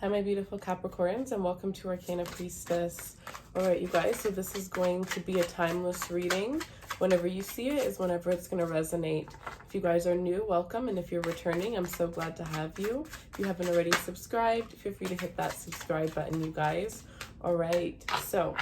Hi, my beautiful Capricorns, and welcome to Arcana Priestess. All right, you guys, so this is going to be a timeless reading. Whenever you see it is whenever it's going to resonate. If you guys are new, welcome, and if you're returning, I'm so glad to have you. If you haven't already subscribed, feel free to hit that subscribe button, you guys. All right, so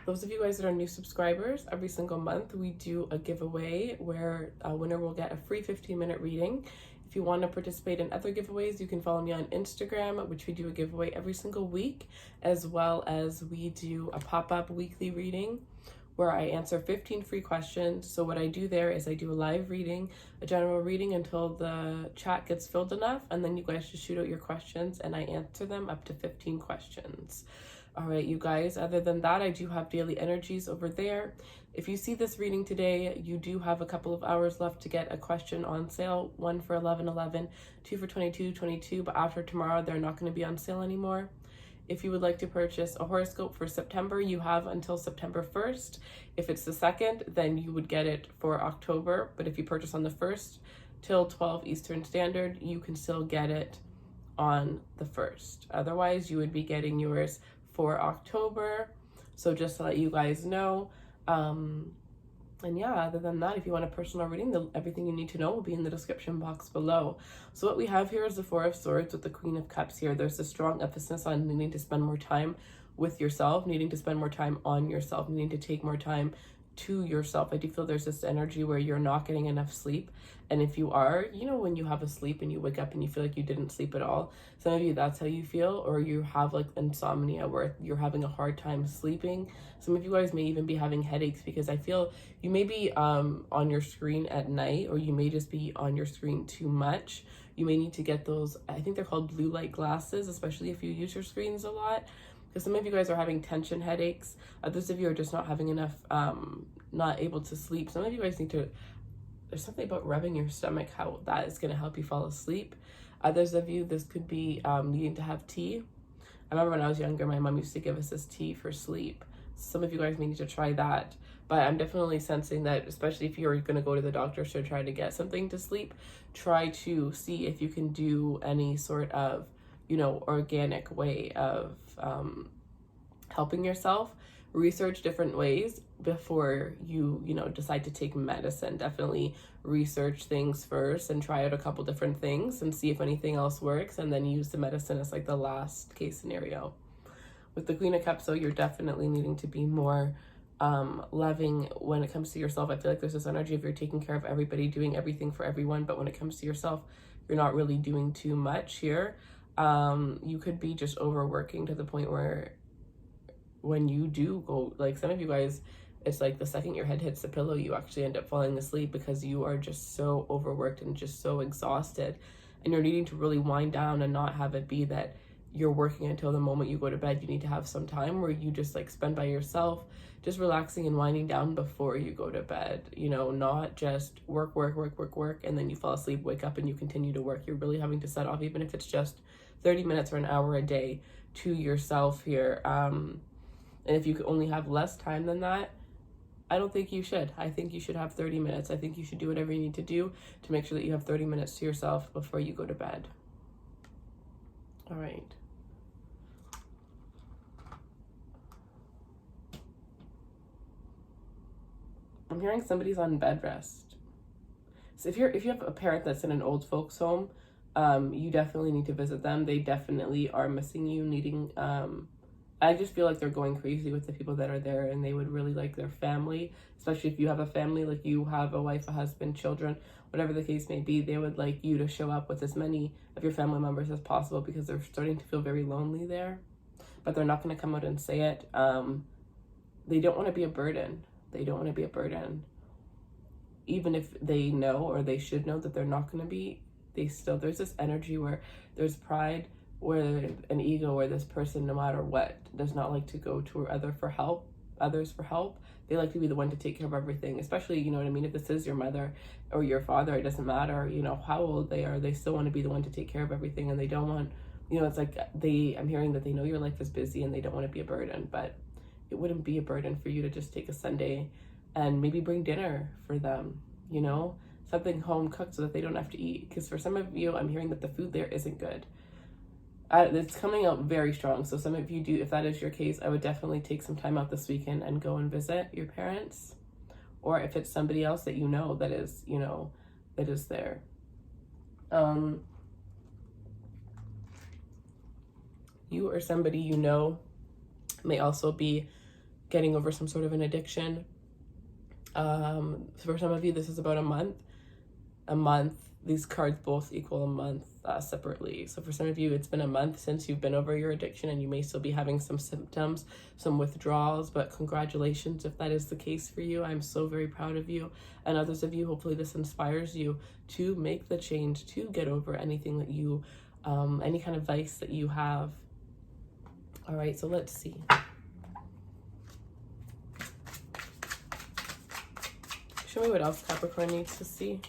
those of you guys that are new subscribers, every single month we do a giveaway where a winner will get a free 15-minute reading. If you want to participate in other giveaways, you can follow me on Instagram, which we do a giveaway every single week, as well as we do a pop-up weekly reading where I answer 15 free questions. So what I do there is I do a live reading, a general reading until the chat gets filled enough, and then you guys just shoot out your questions and I answer them up to 15 questions. All right, you guys, other than that, I do have daily energies over there. If you see this reading today, you do have a couple of hours left to get a question on sale. One for $11.11, two for $22.22, but after tomorrow, they're not going to be on sale anymore. If you would like to purchase a horoscope for September, you have until September 1st. If it's the 2nd, then you would get it for October. But if you purchase on the 1st till 12 Eastern Standard, you can still get it on the 1st. Otherwise, you would be getting yours for October. So just to let you guys know. And yeah, other than that, if you want a personal reading, everything you need to know will be in the description box below. So what we have here is the Four of Swords with the Queen of Cups here. There's a strong emphasis on needing to spend more time with yourself, needing to spend more time on yourself, needing to take more time to yourself. I do feel there's this energy where you're not getting enough sleep. And if you are, you know, when you have a sleep and you wake up and you feel like you didn't sleep at all, some of you, that's how you feel, or you have like insomnia where you're having a hard time sleeping. Some of you guys may even be having headaches because I feel you may be on your screen at night, or you may just be on your screen too much. You may need to get those, I think they're called blue light glasses, especially if you use your screens a lot. Because some of you guys are having tension headaches. Others of you are just not having enough, not able to sleep. Some of you guys need to, there's something about rubbing your stomach, how that is going to help you fall asleep. Others of you, this could be needing to have tea. I remember when I was younger, my mom used to give us this tea for sleep. Some of you guys may need to try that. But I'm definitely sensing that, especially if you're going to go to the doctor to try to get something to sleep, try to see if you can do any sort of, you know, organic way of helping yourself. Research different ways before you know, decide to take medicine. Definitely research things first and try out a couple different things and see if anything else works, and then use the medicine as like the last case scenario. With the Queen of Cups, so you're definitely needing to be more loving when it comes to yourself. I feel like there's this energy of you're taking care of everybody, doing everything for everyone, but when it comes to yourself, you're not really doing too much here. You could be just overworking to the point where when you do go, like some of you guys, it's like the second your head hits the pillow, you actually end up falling asleep because you are just so overworked and just so exhausted, and you're needing to really wind down and not have it be that you're working until the moment you go to bed. You need to have some time where you just like spend by yourself, just relaxing and winding down before you go to bed, you know, not just work, and then you fall asleep, wake up and you continue to work. You're really having to set off, even if it's just 30 minutes or an hour a day, to yourself here. And if you could only have less time than that, I don't think you should. I think you should have 30 minutes. I think you should do whatever you need to do to make sure that you have 30 minutes to yourself before you go to bed. All right. I'm hearing somebody's on bed rest. So if you have a parent that's in an old folks home, you definitely need to visit them. They definitely are missing you, needing I just feel like they're going crazy with the people that are there, and they would really like their family, especially if you have a family, like you have a wife, a husband, children, whatever the case may be. They would like you to show up with as many of your family members as possible because they're starting to feel very lonely there, but they're not going to come out and say it. They don't want to be a burden. They don't want to be a burden. Even if they know, or they should know, that they're not going to be, there's this energy where there's pride, where an ego, where this person, no matter what, does not like to go to others for help. They like to be the one to take care of everything, especially, you know what I mean, if this is your mother or your father, it doesn't matter, you know, how old they are, they still want to be the one to take care of everything, and they don't want, you know, it's like I'm hearing that they know your life is busy and they don't want to be a burden, but it wouldn't be a burden for you to just take a Sunday and maybe bring dinner for them, you know, something home cooked so that they don't have to eat. Because for some of you, I'm hearing that the food there isn't good. It's coming out very strong. So some of you do, if that is your case, I would definitely take some time out this weekend and go and visit your parents. Or if it's somebody else that you know that is, that is there. You or somebody you know may also be getting over some sort of an addiction. For some of you, this is about a month. These cards both equal a month separately. So for some of you, it's been a month since you've been over your addiction, and you may still be having some symptoms, some withdrawals, but congratulations if that is the case for you. I'm so very proud of you. And others of you, hopefully this inspires you to make the change, to get over anything that you, any kind of vice that you have. All right, so let's see. Show me what else Capricorn needs to see.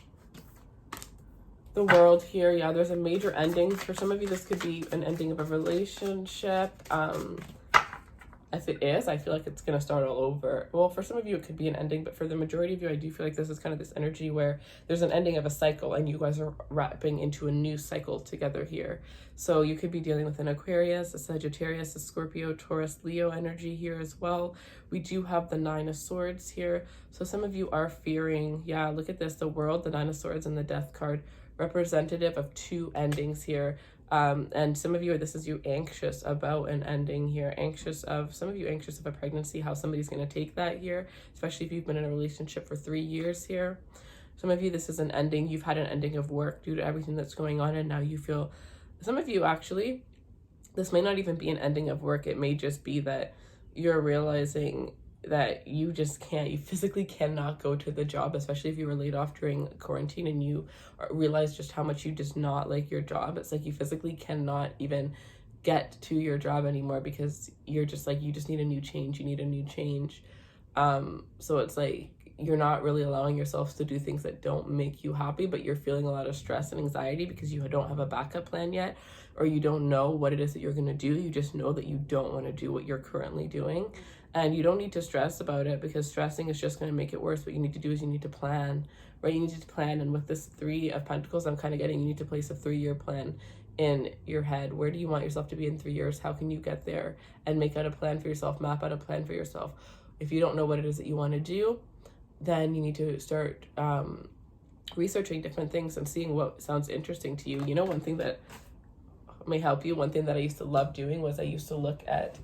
The World here. Yeah, there's a major ending. For some of you, this could be an ending of a relationship. If it is, I feel like it's going to start all over. Well, for some of you, it could be an ending, but for the majority of you, I do feel like this is kind of this energy where there's an ending of a cycle and you guys are wrapping into a new cycle together here. So you could be dealing with an Aquarius, a Sagittarius, a Scorpio, Taurus, Leo energy here as well. We do have the Nine of Swords here. So some of you are fearing, yeah, look at this, the World, the Nine of Swords, and the Death card, representative of two endings here. And some of you, this is you anxious about an ending here, some of you anxious of a pregnancy, how somebody's going to take that here, especially if you've been in a relationship for 3 years here. Some of you, this is an ending. You've had an ending of work due to everything that's going on, and now you feel, some of you actually, this may not even be an ending of work. It may just be that you're realizing that you just can't, you physically cannot go to the job, especially if you were laid off during quarantine and you realize just how much you just not like your job. It's like you physically cannot even get to your job anymore because you're just like, you just need a new change. You need a new change. So it's like, you're not really allowing yourselves to do things that don't make you happy, but you're feeling a lot of stress and anxiety because you don't have a backup plan yet, or you don't know what it is that you're going to do. You just know that you don't want to do what you're currently doing. And you don't need to stress about it because stressing is just going to make it worse. What you need to do is you need to plan, right? You need to plan. And with this Three of Pentacles, I'm kind of getting, you need to place a 3-year plan in your head. Where do you want yourself to be in 3 years? How can you get there? And make out a plan for yourself, map out a plan for yourself. If you don't know what it is that you want to do, then you need to start researching different things and seeing what sounds interesting to you. You know, one thing that may help you, one thing that I used to love doing was I used to look at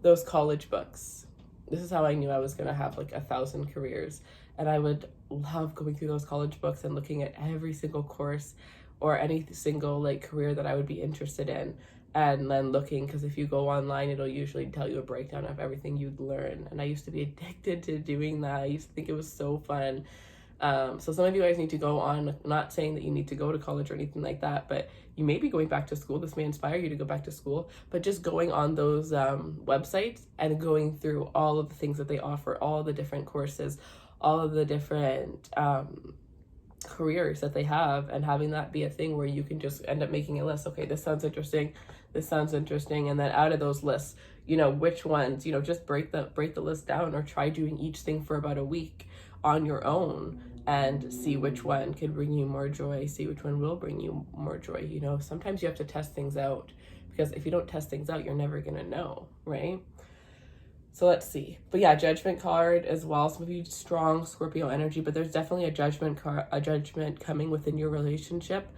those college books. This is how I knew I was going to have like 1,000 careers. And I would love going through those college books and looking at every single course or any single like career that I would be interested in. And then looking, because if you go online, it'll usually tell you a breakdown of everything you'd learn. And I used to be addicted to doing that. I used to think it was so fun. So some of you guys need to go on, not saying that you need to go to college or anything like that, but you may be going back to school. This may inspire you to go back to school, but just going on those websites and going through all of the things that they offer, all the different courses, all of the different careers that they have, and having that be a thing where you can just end up making a list. Okay, this sounds interesting. This sounds interesting. And then out of those lists, you know, which ones, you know, just break the list down or try doing each thing for about a week on your own and see which one can bring you more joy, see which one will bring you more joy. You know, sometimes you have to test things out, because if you don't test things out, you're never going to know, right? So let's see. But yeah, Judgment card as well. Some of you strong Scorpio energy, but there's definitely a judgment coming within your relationship.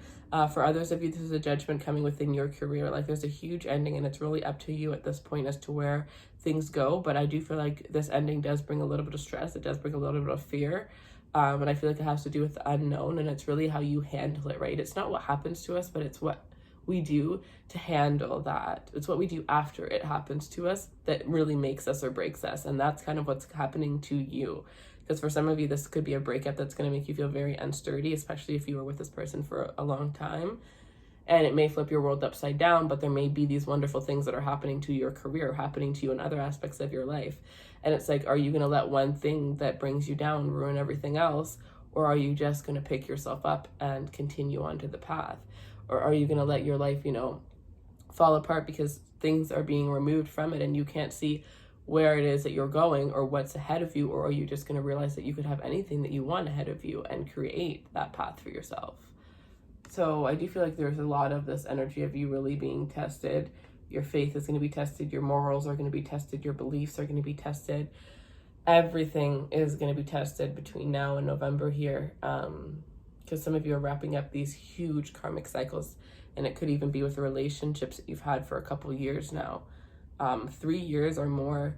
For others of you, this is a judgment coming within your career. Like there's a huge ending, and it's really up to you at this point as to where things go. But I do feel like this ending does bring a little bit of stress. It does bring a little bit of fear. And I feel like it has to do with the unknown, and it's really how you handle it, right? It's not what happens to us, but it's what we do to handle that. It's what we do after it happens to us that really makes us or breaks us. And that's kind of what's happening to you. Because for some of you, this could be a breakup that's going to make you feel very unsturdy, especially if you were with this person for a long time. And it may flip your world upside down, but there may be these wonderful things that are happening to your career, happening to you in other aspects of your life. And it's like, are you going to let one thing that brings you down ruin everything else? Or are you just going to pick yourself up and continue onto the path? Or are you going to let your life, you know, fall apart because things are being removed from it and you can't see where it is that you're going or what's ahead of you? Or are you just going to realize that you could have anything that you want ahead of you and create that path for yourself? So I do feel like there's a lot of this energy of you really being tested. Your faith is going to be tested. Your morals are going to be tested. Your beliefs are going to be tested. Everything is going to be tested between now and November here. Because some of you are wrapping up these huge karmic cycles. And it could even be with the relationships that you've had for a couple years now. 3 years or more.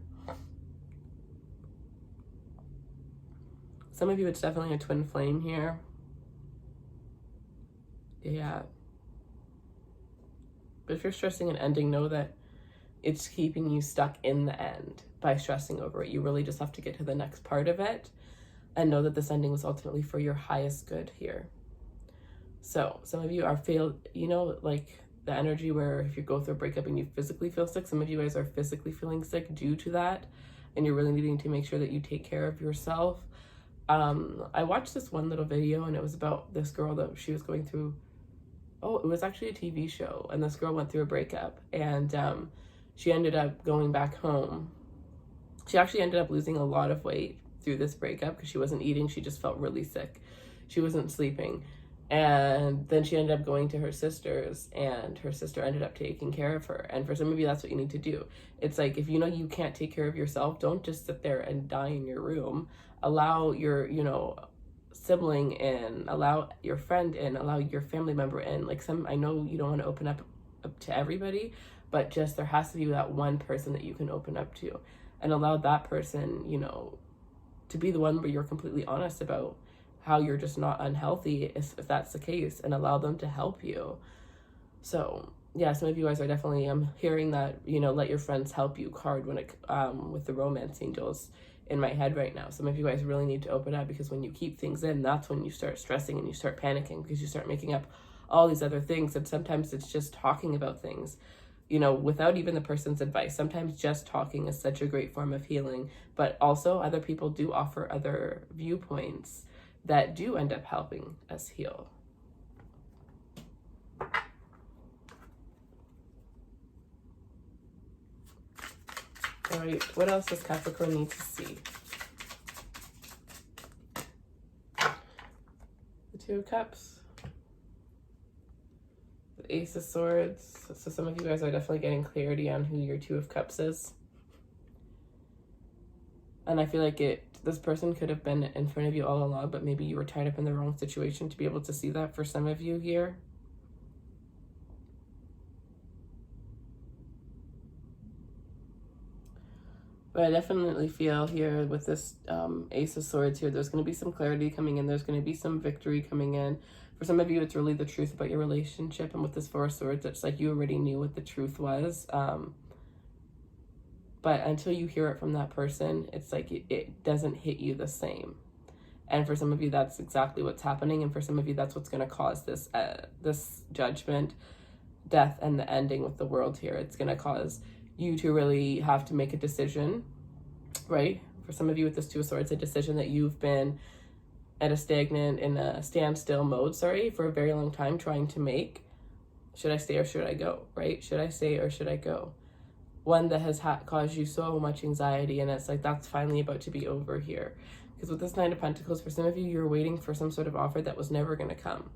Some of you, it's definitely a twin flame here. Yeah. But if you're stressing an ending, know that it's keeping you stuck in the end by stressing over it. You really just have to get to the next part of it and know that this ending was ultimately for your highest good here. So some of you are failed, you know, like the energy where if you go through a breakup and you physically feel sick, some of you guys are physically feeling sick due to that. And you're really needing to make sure that you take care of yourself. I watched this one little video and it was about this girl that she was going through. Oh, it was actually a TV show. And this girl went through a breakup and she ended up going back home. She actually ended up losing a lot of weight through this breakup because she wasn't eating. She just felt really sick. She wasn't sleeping. And then she ended up going to her sister's and her sister ended up taking care of her. And for some of you, that's what you need to do. It's like, if you know you can't take care of yourself, don't just sit there and die in your room. Allow your, you know, sibling in, allow your friend in, allow your family member in. Like I know you don't want to open up to everybody, but just there has to be that one person that you can open up to and allow that person, you know, to be the one where you're completely honest about how you're just not unhealthy if that's the case, and allow them to help you. So yeah, some of you guys are definitely, I'm hearing that, you know, let your friends help you card when it, with the romance angels in my head right now. Some of you guys really need to open up because when you keep things in, that's when you start stressing and you start panicking because you start making up all these other things. And sometimes it's just talking about things, you know, without even the person's advice. Sometimes just talking is such a great form of healing, but also other people do offer other viewpoints that do end up helping us heal. All right, what else does Capricorn need to see? The Two of Cups. The Ace of Swords. So some of you guys are definitely getting clarity on who your Two of Cups is. And I feel like this person could have been in front of you all along, but maybe you were tied up in the wrong situation to be able to see that for some of you here. But I definitely feel here with this Ace of Swords here, there's going to be some clarity coming in. There's going to be some victory coming in. For some of you, it's really the truth about your relationship. And with this Four of Swords, it's like you already knew what the truth was. But until you hear it from that person, it's like it doesn't hit you the same. And for some of you, that's exactly what's happening. And for some of you, that's what's going to cause this this judgment, death, and the ending with the world here. It's going to cause you to really have to make a decision, right? For some of you with this Two of Swords, a decision that you've been at a standstill mode, for a very long time trying to make. Should I stay or should I go, right? Should I stay or should I go? One that has caused you so much anxiety, and it's like that's finally about to be over here. Because with this Nine of Pentacles, for some of you, you're waiting for some sort of offer that was never going to come.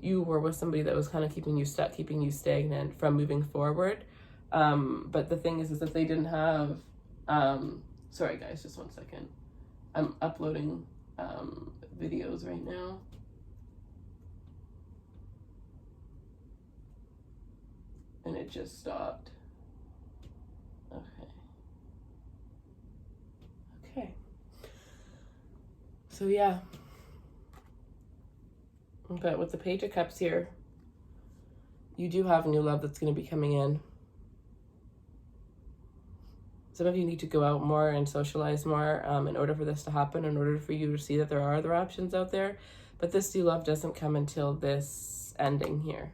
You were with somebody that was kind of keeping you stuck, keeping you stagnant from moving forward. But the thing is that they didn't have, sorry guys, just 1 second. I'm uploading videos right now. And it just stopped. Okay. So yeah. But with the Page of Cups here, you do have new love that's going to be coming in. Some of you need to go out more and socialize more in order for this to happen, in order for you to see that there are other options out there. But this new love doesn't come until this ending here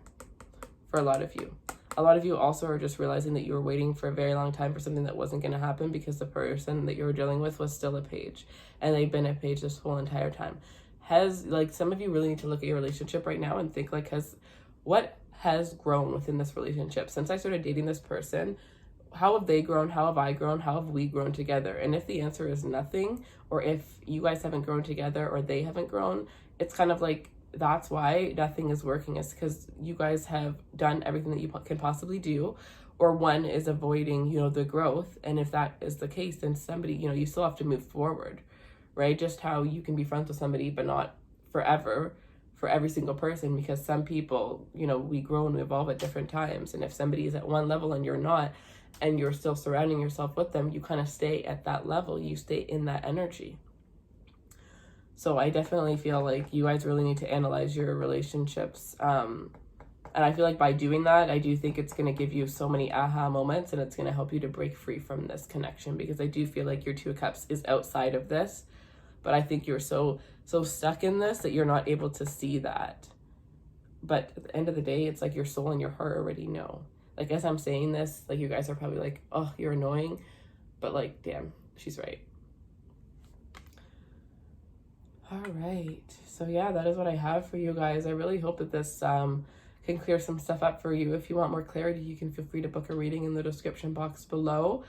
for a lot of you. A lot of you also are just realizing that you were waiting for a very long time for something that wasn't going to happen because the person that you were dealing with was still a page. And they've been a page this whole entire time. Some of you really need to look at your relationship right now and think what has grown within this relationship? Since I started dating this person, how have they grown? How have I grown? How have we grown together? And if the answer is nothing, or if you guys haven't grown together or they haven't grown, it's kind of like that's why nothing is working, is because you guys have done everything that you can possibly do, or one is avoiding, you know, the growth. And if that is the case, then somebody, you know, you still have to move forward, right? Just how you can be friends with somebody, but not forever for every single person, because some people, you know, we grow and we evolve at different times. And if somebody is at one level and you're not, and you're still surrounding yourself with them, you kind of stay at that level, you stay in that energy. So I definitely feel like you guys really need to analyze your relationships. And I feel like by doing that, I do think it's going to give you so many aha moments, and it's going to help you to break free from this connection, because I do feel like your Two of Cups is outside of this, but I think you're so stuck in this that you're not able to see that. But at the end of the day, it's like your soul and your heart already know. Like, as I'm saying this, like, you guys are probably like, oh, you're annoying, but like, damn, she's right. All right, so yeah, that is what I have for you guys. I really hope that this can clear some stuff up for you. If you want more clarity, you can feel free to book a reading in the description box below.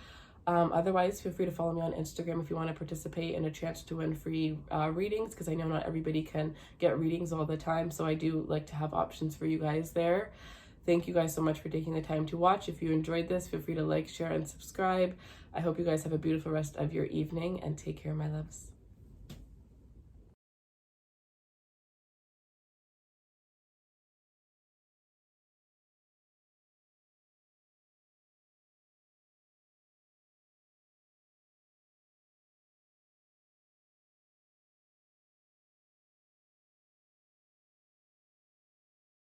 Otherwise, feel free to follow me on Instagram if you want to participate in a chance to win free readings, because I know not everybody can get readings all the time, so I do like to have options for you guys there. Thank you guys so much for taking the time to watch. If you enjoyed this, feel free to like, share, and subscribe. I hope you guys have a beautiful rest of your evening, and take care, my loves.